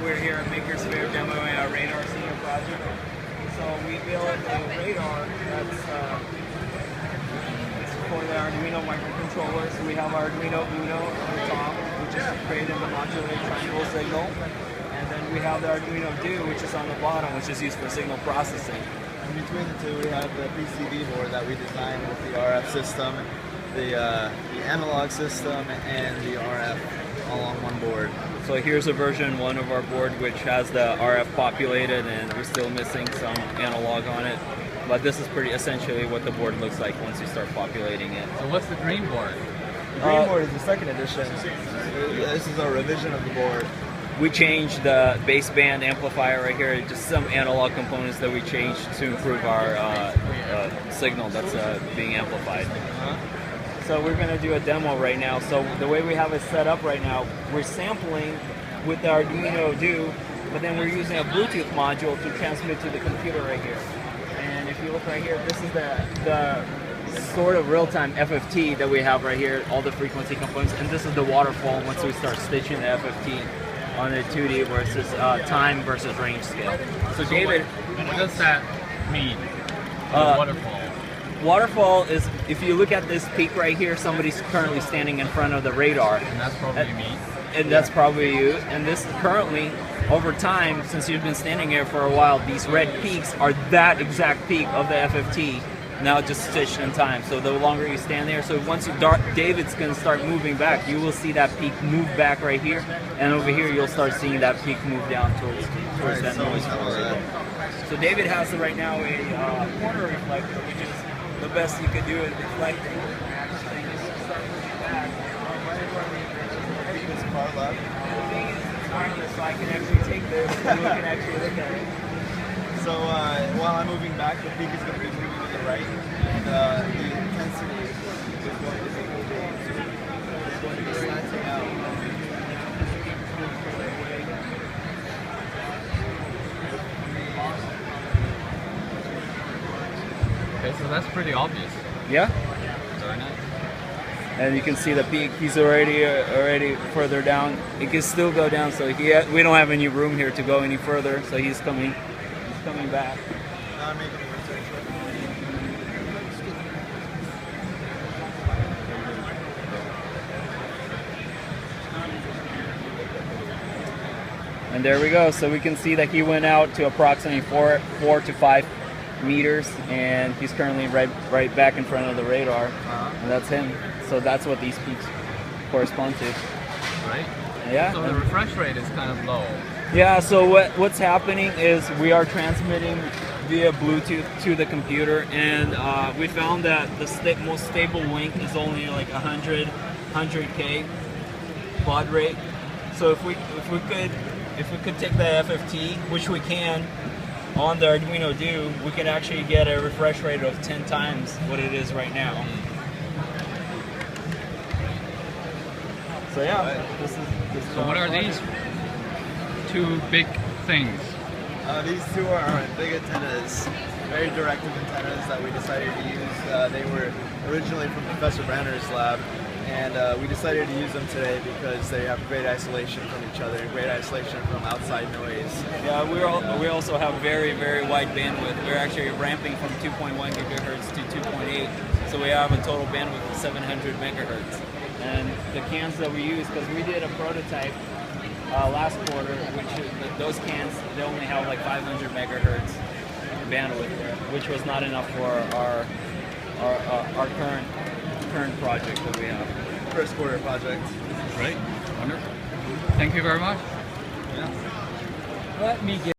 we're here at Makersphere demoing our radar senior project. So we built a radar that's for the Arduino microcontroller. So we have Arduino Uno on the top, which is creating the modular triangle signal. And then we have the Arduino Do, which is on the bottom, which is used for signal processing. In between the two, we have the PCB board that we designed with the RF system, the analog system, and the RF all on one board. So here's a version 1 of our board which has the RF populated, and we're still missing some analog on it. But this is pretty essentially what the board looks like once you start populating it. So what's the green board? The green board is the second edition. This is a revision of the board. We changed the baseband amplifier right here, just some analog components that we changed to improve our signal that's being amplified. So we're going to do a demo right now. So the way we have it set up right now, we're sampling with the Arduino Do, but then we're using a Bluetooth module to transmit to the computer right here. And if you look right here, this is the sort of real-time FFT that we have right here, all the frequency components, and this is the waterfall once we start stitching the FFT on the 2D versus time versus range scale. So David, what does that mean? Waterfall. Waterfall is, if you look at this peak right here, somebody's currently standing in front of the radar. And that's probably me. And that's probably you. And this currently, over time, since you've been standing here for a while, these red peaks are that exact peak of the FFT, now just stitched in time. So the longer you stand there, so once you David's going to start moving back, you will see that peak move back right here, and over here you'll start seeing that peak move down towards that noise. So David has right now a corner reflector, which is the best you could do is reflecting. This far left. The thing is, it's wireless, so I can actually take this and we can actually look at it. So while I'm moving back, the peak is going to be moving to the right, and the intensity is going to be slanting out. Okay, so that's pretty obvious. Yeah? Very nice. And you can see the peak. He's already further down. It can still go down, so we don't have any room here to go any further. So he's coming back. Now I'm making a return trip. And there we go. So we can see that he went out to approximately 4 to 5 meters, and he's currently right back in front of the radar. And that's him. So that's what these peaks correspond to. Right? Yeah. So the refresh rate is kind of low. Yeah, so what's happening is we are transmitting via Bluetooth to the computer, and we found that the most stable link is only like 100K baud rate. So if we could take the FFT, which we can, on the Arduino Do, we can actually get a refresh rate of 10 times what it is right now. So yeah, this is So what are these two big things? These two are our big antennas, very directive antennas that we decided to use. They were originally from Professor Branner's lab, and we decided to use them today because they have great isolation from each other, great isolation from outside noise. Yeah, we also have very, very wide bandwidth. We're actually ramping from 2.1 gigahertz to 2.8, so we have a total bandwidth of 700 megahertz. And the cans that we use, because we did a prototype last quarter, which those cans, they only have like 500 megahertz bandwidth, which was not enough for our current project that we have. First quarter project. Great. Wonderful. Thank you very much. Yeah. Let me get